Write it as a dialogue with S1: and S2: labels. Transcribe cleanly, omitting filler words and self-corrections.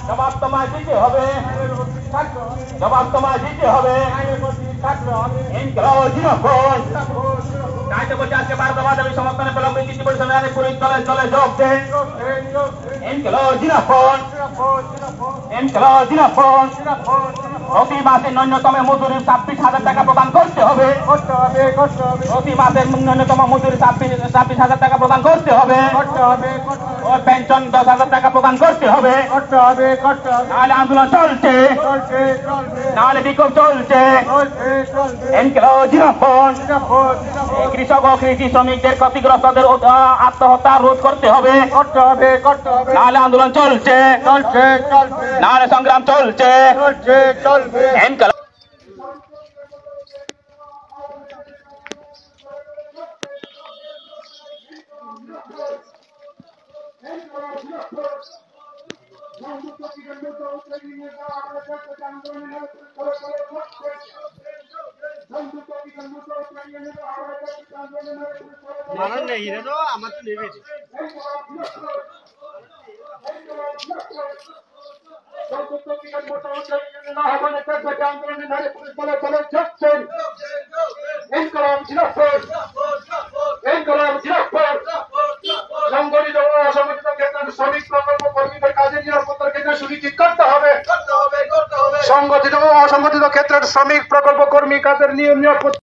S1: জবাব তোমায় দিতে হবে, জবাব তোমায় দিতে হবে। আজকে বলছে ভারতবাদ আমি সমর্থনে পেলাম নীতি পরিষদের পুরী দলে দলে যোগ দেন। প্রতি মাসে ন্যূনতম মজুরি 26,000 টাকা প্রদান করতে হবে। প্রতি মাসের ন্যূনতম মজুরি 26,000 টাকা প্রদান করতে হবে। পেনশন 10,000 টাকা প্রদান করতে হবে। নাহলে আন্দোলন চলছে, নাহলে বিক্ষোভ চলছে। কৃষক ও কৃষি শ্রমিকদের ক্ষতিগ্রস্তদের আত্মহত্যা রোধ করতে হবে। নাহলে আন্দোলন চলছে, নাহলে সংগ্রাম চলছে।
S2: মানা নেই রে তো আমার তো নেবে
S3: সংগঠিত ও অসংগঠিত ক্ষেত্রে শ্রমিক প্রকল্প কর্মীদের কাজের নিরাপত্তার ক্ষেত্রে সুনিশ্চিত করতে হবে। সংগঠিত ও অসংগঠিত ক্ষেত্রের শ্রমিক প্রকল্প কর্মী কাজের নিরাপত্তা